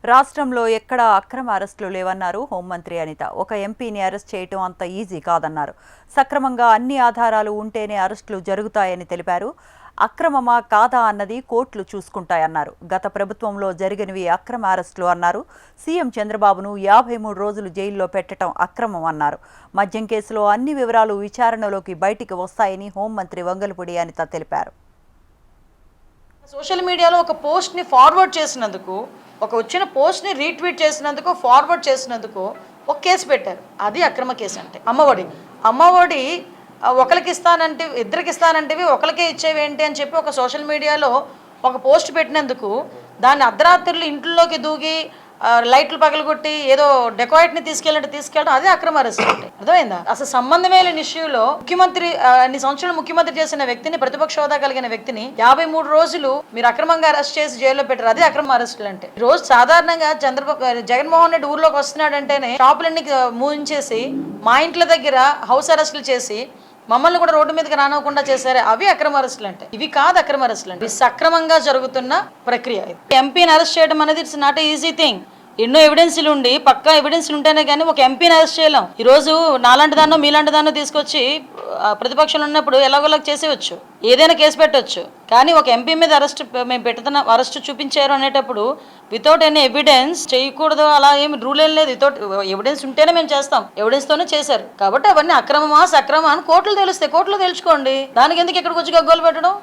రాష్ట్రంలో ఎక్కడా అక్రమ అరెస్టులు లేవన్నారు హోంమంత్రి అనిత. ఒక ఎంపీని అరెస్ట్ చేయటం అంత ఈజీ కాదన్నారు. సక్రమంగా అన్ని ఆధారాలు ఉంటేనే అరెస్టులు జరుగుతాయని తెలిపారు. అక్రమమా కాదా అన్నది కోర్టులు చూసుకుంటాయన్నారు. గత ప్రభుత్వంలో జరిగినవి అక్రమ అరెస్టులు అన్నారు. సీఎం చంద్రబాబును 53 రోజులు జైల్లో పెట్టడం అక్రమం అన్నారు. మద్యం కేసులో అన్ని వివరాలు విచారణలోకి బయటికి వస్తాయని హోంమంత్రి వంగలపూడి అనిత తెలిపారు. సోషల్ మీడియాలో ఒక పోస్ట్ని ఫార్వర్డ్ చేసినందుకు, ఒక వచ్చిన పోస్ట్ని రీట్వీట్ చేసినందుకు, ఫార్వర్డ్ చేసినందుకు ఒక కేసు పెట్టారు. అది అక్రమ కేసు. అంటే అమ్మఒడి ఒకరికి ఇస్తానంటే, ఇద్దరికి ఇస్తానంటివి ఒకరికే ఇచ్చేవి ఏంటి అని చెప్పి ఒక సోషల్ మీడియాలో ఒక పోస్ట్ పెట్టినందుకు దాన్ని అర్ధరాత్రులు ఇంట్లోకి దూగి లైట్లు పగలగొట్టి ఏదో డెకాయిట్ని తీసుకెళ్ళడం అదే అక్రమ అరెస్ట్. అంటే అర్థమైందా? అసలు సంబంధమే లేని ఇష్యూలో ముఖ్యమంత్రి అన్ని సంవత్సరాలు ముఖ్యమంత్రి చేసిన వ్యక్తిని, ప్రతిపక్ష హోదా కలిగిన వ్యక్తిని 53 రోజులు మీరు అక్రమంగా అరెస్ట్ చేసి జైల్లో పెట్టారు. అదే అక్రమ అరెస్టులు అంటే. ఈ రోజు సాధారణంగా జగన్మోహన్ రెడ్డి ఊర్లోకి వస్తున్నాడంటేనే షాపులన్నీ మూయించేసి మా ఇంట్ల దగ్గర హౌస్ అరెస్టులు చేసి మమ్మల్ని కూడా రోడ్డు మీదకి రానివ్వకుండా చేశారు. అవి అక్రమ అరెస్టులు అంటే. ఇవి కాదు అక్రమ అరెస్టులు అంటే. సక్రమంగా జరుగుతున్న ప్రక్రియ. ఎంపీని అరెస్ట్ చేయడం అనేది ఇట్స్ నాట్ ఈజీ థింగ్. ఎన్నో ఎవిడెన్స్లు ఉండి, పక్కా ఎవిడెన్స్లు ఉంటేనే కానీ ఒక ఎంపీని అరెస్ట్ చేయలేం. ఈరోజు నాలాంటి దాన్నో మీలాంటి దాన్నో తీసుకొచ్చి ప్రతిపక్షంలో ఉన్నప్పుడు ఎలాగోలాగా చేసేవచ్చు, ఏదైనా కేసు పెట్టవచ్చు. కానీ ఒక ఎంపీ మీద మేము పెడుతున్న అరెస్ట్ చూపించారు అనేటప్పుడు వితౌట్ ఎనీ ఎవిడెన్స్ చేయకూడదు. అలా ఏమి రూల్ ఏం లేదు. వితౌట్ ఎవిడెన్స్ ఉంటేనే మేము చేస్తాం. ఎవిడెన్స్తోనే చేశారు. కాబట్టి అవన్నీ అక్రమమా సక్రమా అని కోర్టులు తెలుస్తాయి. కోర్టులో తెలుసుకోండి. దానికి ఎందుకు ఇక్కడికి వచ్చి గగ్గోలు పెట్టడం?